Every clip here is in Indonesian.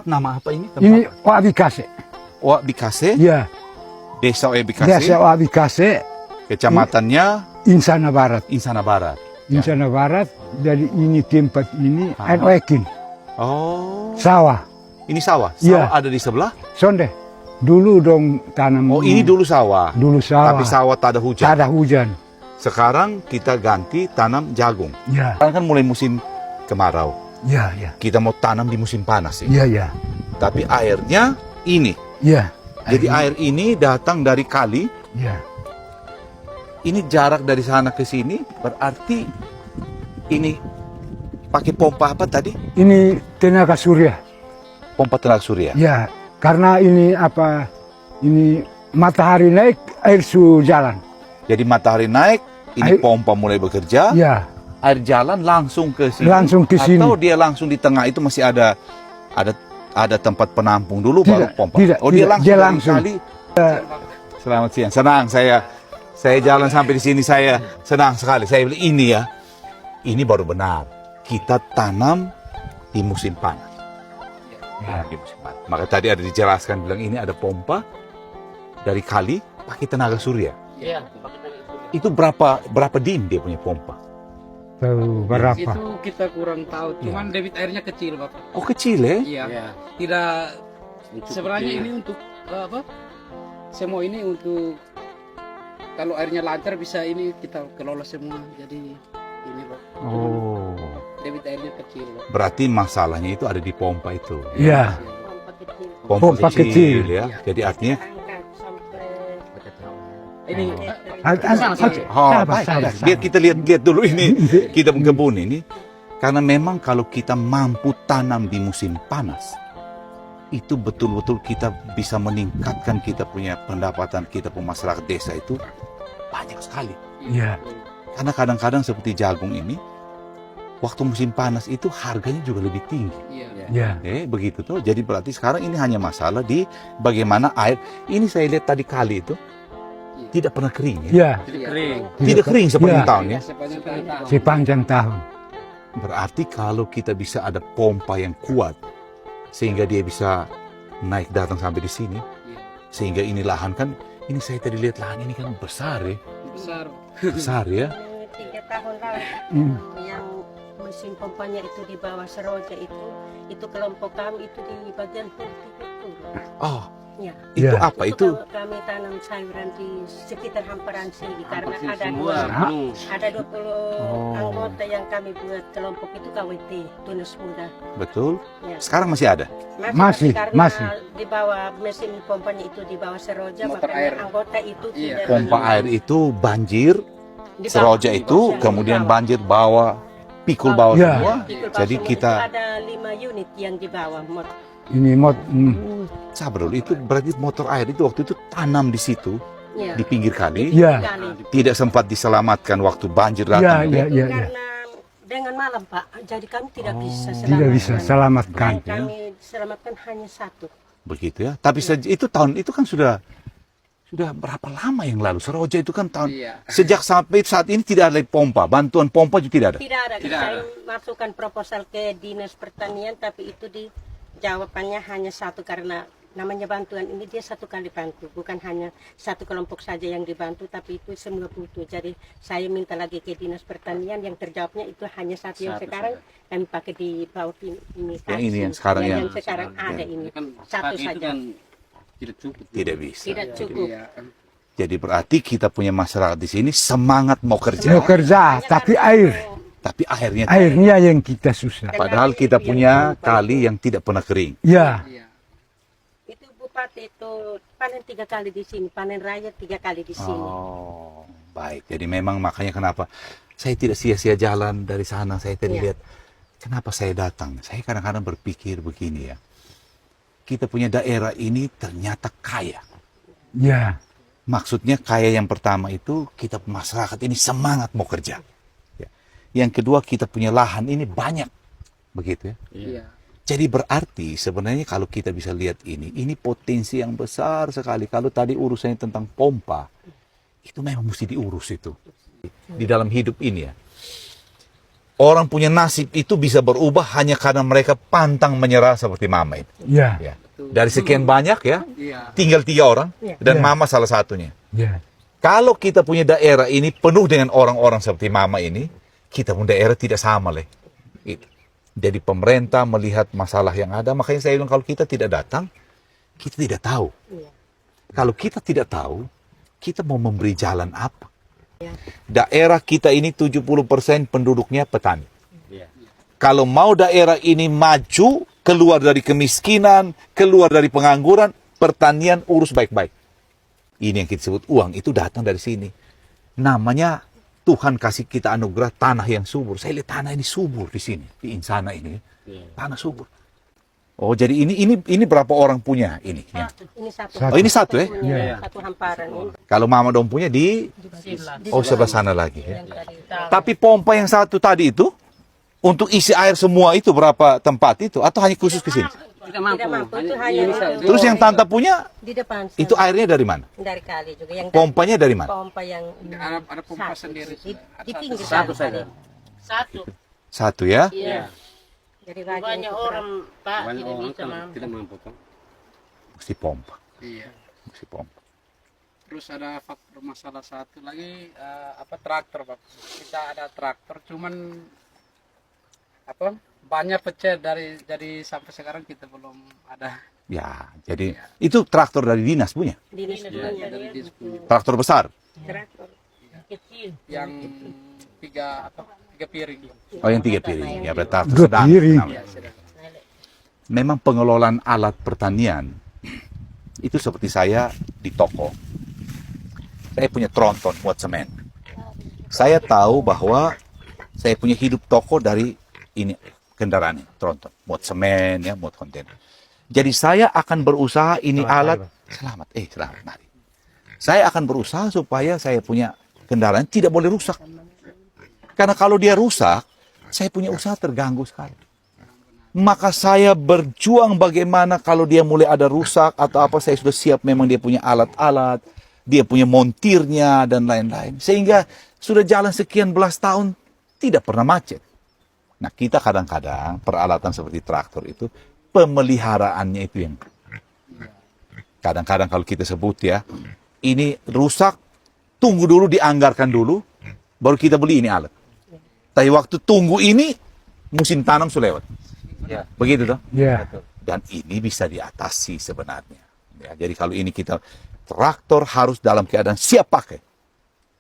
Nama apa ini? Tempat? Ini Oabikase. Oabikase? Ya. Desa Oabikase? Desa Oabikase. Kecamatannya? Insana Barat. Insana Barat. Insana Barat. Dari ini tempat ini Ah. Ekin. Oh. Sawah. Ini sawah? Iya. Sawah ada di sebelah? Sonde. Dulu dong tanam. Oh, ini dulu sawah? Dulu sawah. Tapi sawah tak ada hujan? Tak ada hujan. Sekarang kita ganti tanam jagung. Ya. Sekarang kan mulai musim kemarau. Ya, ya. Kita mau tanam di musim panas ya. Ya, ya. Tapi airnya ini. Ya. Jadi air ini datang dari kali. Ya. Ini jarak dari sana ke sini, berarti ini pakai pompa apa tadi? Ini tenaga surya. Pompa tenaga surya. Ya. Karena ini apa? Ini matahari naik, air su jalan. Jadi matahari naik, ini Air- pompa mulai bekerja, Ya. air jalan langsung ke sini. Langsung ke sini. Atau dia langsung di tengah itu masih ada tempat penampung dulu baru Tidak, pompa. tidak, Oh, tidak. dia Dia langsung. langsung. dari kali. Selamat siang. Senang saya jalan sampai di sini, saya senang sekali. Saya bilang ini ya. Ini baru benar. Kita tanam di musim panas. Ya. Di musim panas. Maka tadi ada dijelaskan bilang ini ada pompa dari kali pakai tenaga surya. Iya. Itu berapa dim dia punya pompa? Tahu berapa? Itu kita kurang tahu, cuman debit airnya kecil, Bapak. Oh, kecil ya? Iya. Tidak sebenarnya ini untuk apa? Semua ini untuk kalau airnya lancar bisa ini kita kelola semua. Jadi ini, Pak. Oh. Debit airnya kecil, Pak. Berarti masalahnya itu ada di pompa itu. Ya. Pompa Pompa kecil kecil. ya. Jadi artinya Ini oh, baik. Biar kita lihat dulu ini kita kebun ini. Karena memang kalau kita mampu tanam di musim panas, itu betul-betul kita bisa meningkatkan kita punya pendapatan kita masyarakat desa itu banyak sekali. Ya. Karena kadang-kadang seperti jagung ini, waktu musim panas itu harganya juga lebih tinggi. Iya. Ya. Begitu tuh. Jadi berarti sekarang ini hanya masalah di bagaimana air. Ini saya lihat tadi kali itu tidak pernah kering ya. Ya. Jadi kering. Tidak kering sepanjang Ya. tahun ya. Sepanjang tahun. Sepanjang tahun. Berarti kalau kita bisa ada pompa yang kuat sehingga dia bisa naik datang sampai di sini, sehingga ini lahan kan, ini saya tadi lihat lahan ini kan besar ya, Besar. besar ya. 3 tahun lalu Hmm. yang mesin pompanya itu di bawah Seroja itu kelompok kami itu di bagian Putih itu. Oh, Ya. itu Ya. apa itu? Kami tanam sayuran di sekitar hamparan sini karena Hampir ada semua. ada 20 Oh. anggota yang kami buat kelompok itu KWT Tunas Muda. Betul. Ya. Sekarang masih ada. Masih, tapi karena masih. di bawah mesin pompanya itu di bawah Seroja Motor makanya air. anggota itu Iya. tidak Pompa air itu banjir, di bawah. Seroja itu, Ya, kemudian di bawah. banjir bawah, pikul bawah Ya. semua. Pikul Jadi Basung kita itu ada 5 unit yang di bawah. Ini mod. sabar dulu, itu berarti motor air itu waktu itu tanam di situ, Ya. di pinggir kali, Ya. Kali. tidak sempat diselamatkan waktu banjir Ya, datang. ya, ya, ya. Karena dengan malam Pak, jadi kami tidak bisa Tidak selamatkan. bisa selamatkan. Yang kami selamatkan hanya 1. Begitu ya. Tapi itu tahun itu kan sudah berapa lama yang lalu? Seroja itu kan tahun Iya. sejak sampai saat ini tidak ada lagi pompa, bantuan pompa juga tidak ada. Tidak ada. Tidak Saya ada. masukkan proposal ke Dinas Pertanian, tapi itu jawabannya hanya 1 karena namanya bantuan ini dia 1 kali bantu, bukan hanya 1 kelompok saja yang dibantu, tapi itu semua butuh. Jadi saya minta lagi ke Dinas Pertanian yang terjawabnya itu hanya 1 yang Satu sekarang kami pakai di bawah ini. Yang ini yang sekarang yang yang- sekarang ada ini. Kan 1 pagi itu saja. kan tidak cukup. Tidak bisa. Tidak cukup. Iya. Jadi berarti kita punya masyarakat di sini semangat mau kerja, Mau kerja, tapi air. tapi airnya Airnya yang kita susah. padahal kita punya kali yang tidak pernah kering. Ya. Iya. Itu Bupati itu panen 3 kali di sini, panen raya 3 kali di sini. Oh, baik. Jadi memang makanya kenapa saya tidak sia-sia jalan dari sana. Saya tadi Iya. lihat kenapa saya datang. Saya kadang-kadang berpikir begini ya. Kita punya daerah ini ternyata kaya. Ya. Maksudnya kaya yang pertama itu kita masyarakat ini semangat mau kerja. Ya. Yang kedua kita punya lahan ini banyak. Begitu ya. Iya. Jadi berarti sebenarnya kalau kita bisa lihat ini potensi yang besar sekali. Kalau tadi urusannya tentang pompa, itu memang mesti diurus itu. Di dalam hidup ini ya. orang punya nasib itu bisa berubah hanya karena mereka pantang menyerah seperti Mama itu. Ya. Ya. Dari sekian banyak ya, Iya. tinggal 3 orang dan Ya. Mama salah satunya. Ya. Kalau kita punya daerah ini penuh dengan orang-orang seperti Mama ini, kita pun daerah tidak sama leh. Itu. Jadi pemerintah melihat masalah yang ada, makanya saya bilang kalau kita tidak datang, kita tidak tahu. Iya. Kalau kita tidak tahu, kita mau memberi jalan apa? Daerah kita ini 70% penduduknya petani. Kalau mau daerah ini maju, keluar dari kemiskinan, keluar dari pengangguran, pertanian urus baik-baik. Ini yang kita sebut uang, itu datang dari sini. Namanya Tuhan kasih kita anugerah tanah yang subur. Saya lihat tanah ini subur di sini, di Insana ini. Tanah subur. Oh, jadi ini berapa orang punya ini? Ya. Ini satu. Oh, ini satu ya? Punya satu hamparan. Kalau Mama Dom punya di sebelah sana lagi ya. Yang tadi. Tapi pompa yang satu tadi itu untuk isi air semua itu berapa tempat itu atau hanya khusus ke sini? Tidak mampu. Tidak mampu. Itu hanya Ini untuk Terus yang Tanta punya di depan. itu airnya dari mana? dari kali juga. Yang Pompanya dari mana? pompa yang Ada pompa satu. sendiri. Di pinggir Satu sana. saja. Satu. Satu ya. Iya. Jadi rajin Banyak itu orang Pak Banyak tidak orang bisa mampu. tidak mampu kan? Mesti pompa, Iya. mesti pompa. Terus ada faktor masalah satu lagi traktor, Pak. Kita ada traktor cuman banyak pecah dari sampai sekarang kita belum ada. Ya, jadi itu traktor dari dinas punya. dinas punya. Dari disku Traktor besar. Traktor. Kecil. yang tiga piring. Oh, yang 3 piring. Ya, berarti traktor 2 sedang. piring. namanya. Memang pengelolaan alat pertanian itu seperti saya di toko. Saya punya tronton buat semen. Saya tahu bahwa saya punya hidup toko dari ini kendaraan ini, tronton, buat semen ya, buat kontainer. Jadi saya akan berusaha ini alat selamat mari. Saya akan berusaha supaya saya punya kendaraan tidak boleh rusak. Karena kalau dia rusak, saya punya usaha terganggu sekali. Maka saya berjuang bagaimana kalau dia mulai ada rusak atau apa, saya sudah siap, memang dia punya alat-alat, dia punya montirnya dan lain-lain. Sehingga sudah jalan sekian belas tahun tidak pernah macet. Nah, kita kadang-kadang peralatan seperti traktor itu pemeliharaannya itu yang kadang-kadang kalau kita sebut ya, ini rusak, tunggu dulu, dianggarkan dulu, baru kita beli ini alat. Tapi waktu tunggu ini musim tanam sudah lewat. Ya, begitu toh? Ya. Dan ini bisa diatasi sebenarnya. Ya, jadi kalau ini kita traktor harus dalam keadaan siap pakai.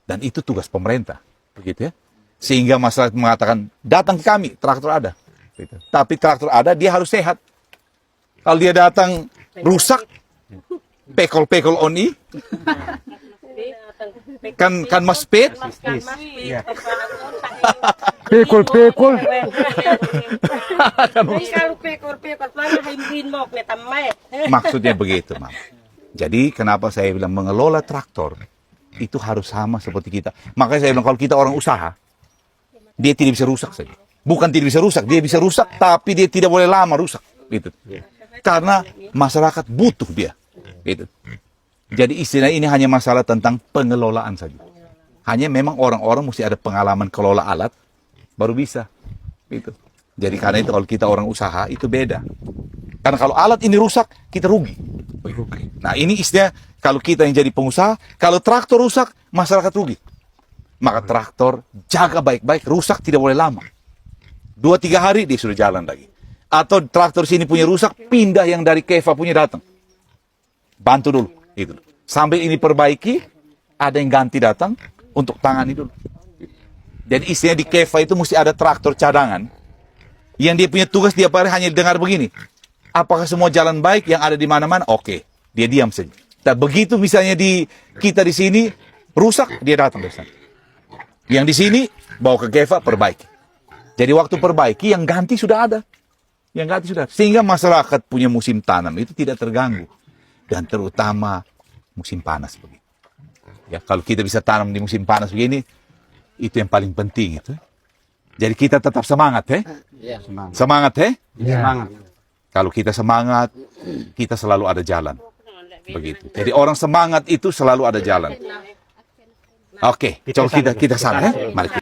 Dan itu tugas pemerintah, begitu ya. Sehingga masyarakat mengatakan datang ke kami, traktor ada. Gitu. Tapi traktor ada, dia harus sehat. Kalau dia datang rusak, pekol-pekol oni, kan maspet, Pekol-pekol. Kalau pekor-pekor mana himbin mok ne tamai. maksudnya begitu, Mam. Jadi kenapa saya bilang mengelola traktor itu harus sama seperti kita. Makanya saya bilang kalau kita orang usaha, dia tidak bisa rusak saja. Bukan tidak bisa rusak, dia bisa rusak tapi dia tidak boleh lama rusak. Gitu. Karena masyarakat butuh dia. Gitu. Jadi istilah ini hanya masalah tentang pengelolaan saja. Hanya memang orang-orang mesti ada pengalaman kelola alat, baru bisa. Gitu. Jadi karena itu kalau kita orang usaha itu beda. Karena kalau alat ini rusak, kita rugi. Nah ini istilah kalau kita yang jadi pengusaha, kalau traktor rusak, masyarakat rugi. Maka traktor jaga baik-baik, rusak tidak boleh lama. 2-3 hari dia sudah jalan lagi. Atau traktor sini punya rusak, pindah yang dari Keva punya datang. Bantu dulu. Gitu. Sambil ini perbaiki, ada yang ganti datang untuk tangani dulu. Jadi istilah di Keva itu mesti ada traktor cadangan. Yang dia punya tugas dia hanya dengar begini. Apakah semua jalan baik yang ada di mana-mana? Oke, dia diam saja. Dan begitu misalnya kita di sini rusak, dia datang ke sana. Yang di sini bawa ke Keva perbaiki. Jadi waktu perbaiki yang ganti sudah ada. Yang ganti sudah. Sehingga masyarakat punya musim tanam itu tidak terganggu. Dan terutama musim panas begitu. Ya, kalau kita bisa tanam di musim panas begini, itu yang paling penting itu. Jadi kita tetap semangat, Semangat, Ya. Kalau kita semangat, kita selalu ada jalan. Begitu. Jadi orang semangat itu selalu ada jalan. Oke, coba kita sana, Mari.